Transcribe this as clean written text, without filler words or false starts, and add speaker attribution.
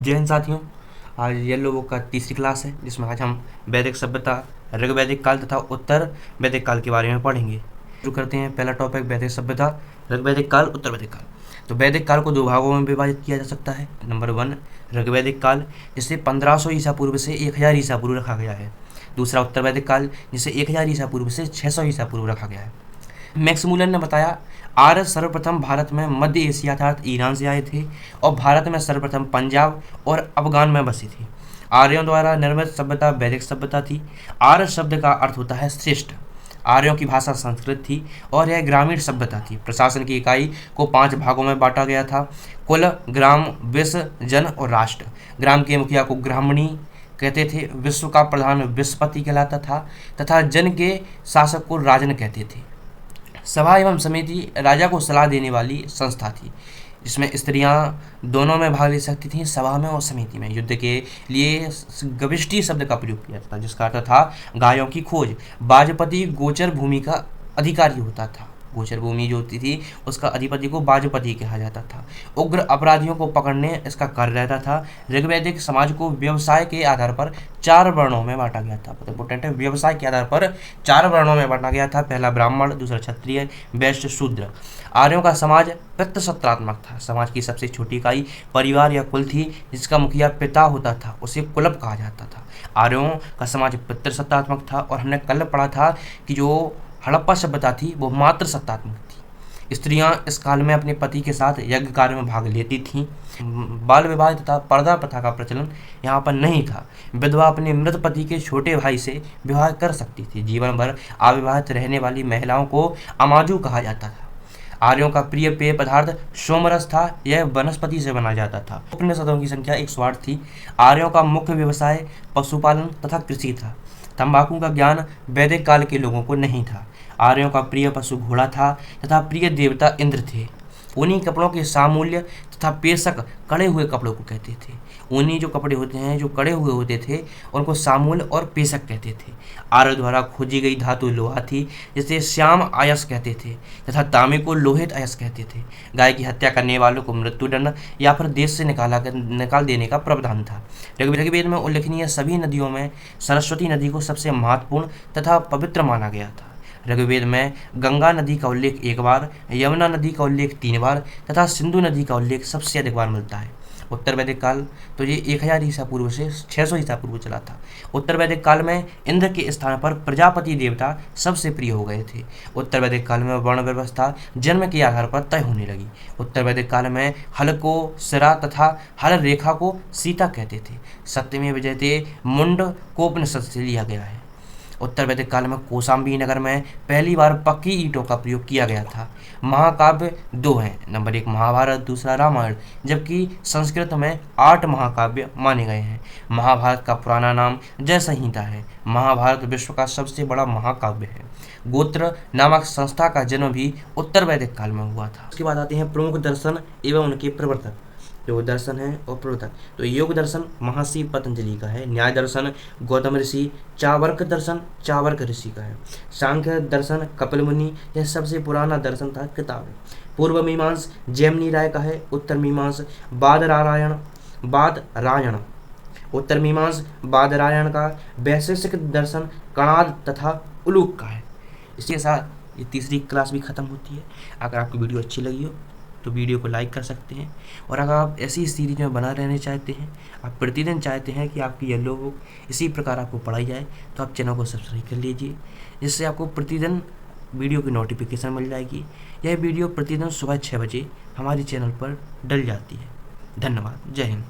Speaker 1: जय हिंद साथियों। आज येलो बुक का तीसरी क्लास है जिसमें आज हम वैदिक सभ्यता, ऋग्वैदिक काल तथा उत्तर वैदिक काल के बारे में पढ़ेंगे। शुरू करते हैं। पहला टॉपिक वैदिक सभ्यता, ऋग्वैदिक काल, उत्तर वैदिक काल। तो वैदिक काल को दो भागों में विभाजित किया जा सकता है। नंबर 1 ऋग्वैदिक काल, जिसे 1500 ईसा पूर्व से 1000 ईसा पूर्व रखा गया है। दूसरा उत्तर वैदिक काल, जिसे 1000 ईसा पूर्व से 600 ईसा पूर्व रखा गया है। मैक्समूलन ने बताया, आर्य सर्वप्रथम भारत में मध्य एशिया अर्थात ईरान से आए थे और भारत में सर्वप्रथम पंजाब और अफगान में बसे थे। आर्यों द्वारा निर्मित सभ्यता वैदिक सभ्यता थी। आर्य शब्द का अर्थ होता है श्रेष्ठ। आर्यों की भाषा संस्कृत थी और यह ग्रामीण सभ्यता थी। प्रशासन की इकाई को 5 भागों में बांटा गया था: कुल, ग्राम, विश्व, जन और राष्ट्र। ग्राम के मुखिया को ग्रामणी कहते थे, विश्व का प्रधान विश्वपति कहलाता था तथा जन के शासक को राजन कहते थे। सभा एवं समिति राजा को सलाह देने वाली संस्था थी, जिसमें स्त्रियां दोनों में भाग ले सकती थीं, सभा में और समिति में। युद्ध के लिए गविष्टि शब्द का प्रयोग किया जाता था, जिसका अर्थ था गायों की खोज। बाजपति गोचर भूमि का अधिकारी होता था। गोचर भूमि जो होती थी उसका अधिपति को बाजपति कहा जाता था। उग्र अपराधियों को पकड़ने इसका कार्य रहता था। ऋग्वैदिक समाज को व्यवसाय के आधार पर 4 वर्णों में बांटा गया था। बहुत इंपॉर्टेंट है, व्यवसाय के आधार पर 4 वर्णों में बांटा गया था। पहला ब्राह्मण, दूसरा क्षत्रिय, वैश्य, शूद्र। आर्यों का समाज पितृसत्रात्मक था। समाज की सबसे छोटी इकाई परिवार या कुल थी, जिसका मुखिया पिता होता था, उसे कुलप कहा जाता था। आर्यों का समाज पितृसत्तात्मक था और हमने कल पढ़ा था कि जो हड़प्पा सभ्यता थी वो मातृ सत्तात्मक थी। स्त्रियां इस काल में अपने पति के साथ यज्ञ कार्य में भाग लेती थीं। बाल विवाह तथा पर्दा प्रथा का प्रचलन यहाँ पर नहीं था। विधवा अपने मृत पति के छोटे भाई से विवाह कर सकती थी। जीवन भर अविवाहित रहने वाली महिलाओं को अमाजू कहा जाता था। आर्यों का प्रिय पेय पदार्थ सोमरस था। यह वनस्पति से बना जाता था। उपनिषदों की संख्या 108 थी। आर्यों का मुख्य व्यवसाय पशुपालन तथा कृषि था। तंबाकू का ज्ञान वैदिक काल के लोगों को नहीं था। आर्यों का प्रिय पशु घोड़ा था तथा प्रिय देवता इंद्र थे। ऊनी कपड़ों के सामूल्य तथा पेशक कड़े हुए कपड़ों को कहते थे। ऊनी जो कपड़े होते हैं जो कड़े हुए होते थे उनको सामूल और पेशक कहते थे। आर्य द्वारा खोजी गई धातु लोहा थी, जिसे श्याम आयस कहते थे तथा तांबे को लोहित आयस कहते थे। गाय की हत्या करने वालों को मृत्युदंड या फिर देश से निकाल देने का प्रावधान था। ऋग्वेद में उल्लेखनीय सभी नदियों में सरस्वती नदी को सबसे महत्वपूर्ण तथा पवित्र माना गया था। ऋग्वेद में गंगा नदी का उल्लेख 1 बार, यमुना नदी का उल्लेख 3 बार तथा सिंधु नदी का उल्लेख सबसे अधिक बार मिलता है। उत्तर वैदिक काल तो ये 1000 ईसा पूर्व से 600 ईसा पूर्व चला था। उत्तर वैदिक काल में इंद्र के स्थान पर प्रजापति देवता सबसे प्रिय हो गए थे। उत्तर वैदिक काल में वर्ण व्यवस्था जन्म के आधार पर तय होने लगी। उत्तर वैदिक काल में हल को सिरा तथा हल रेखा को सीता कहते थे। सत्यमेव जयते मुंड को उपनिषद से लिया गया है। उत्तर वैदिक काल में कौशाम्बी नगर में पहली बार पक्की ईंटों का प्रयोग किया गया था। महाकाव्य 2 हैं। नंबर 1 महाभारत, दूसरा रामायण, जबकि संस्कृत में 8 महाकाव्य माने गए हैं। महाभारत का पुराना नाम जय संहिता है। महाभारत विश्व का सबसे बड़ा महाकाव्य है। गोत्र नामक संस्था का जन्म भी उत्तर वैदिक काल में हुआ था। उसके बाद आते हैं प्रमुख दर्शन एवं उनके प्रवर्तक। जो दर्शन है और प्रवर्तक, तो योग दर्शन महर्षि पतंजलि का है। न्याय दर्शन गौतम ऋषि, चावर्क दर्शन चावर्क ऋषि का है। सांख्य दर्शन कपिल मुनि, यह सबसे पुराना दर्शन था, किताब है। पूर्व मीमांस जैमिनी राय का है। उत्तर मीमांस बादरायण उत्तर मीमांस बादरायण का। वैशेषिक दर्शन कणाद तथा उलूक का है। इसके साथ ये तीसरी क्लास भी खत्म होती है। अगर आपको वीडियो अच्छी लगी हो तो वीडियो को लाइक कर सकते हैं, और अगर आप ऐसी सीरीज में बना रहने चाहते हैं, आप प्रतिदिन चाहते हैं कि आपकी येलो बुक इसी प्रकार आपको पढ़ाई जाए, तो आप चैनल को सब्सक्राइब कर लीजिए, जिससे आपको प्रतिदिन वीडियो की नोटिफिकेशन मिल जाएगी। यह वीडियो प्रतिदिन सुबह 6 बजे हमारे चैनल पर डल जाती है। धन्यवाद। जय हिंद।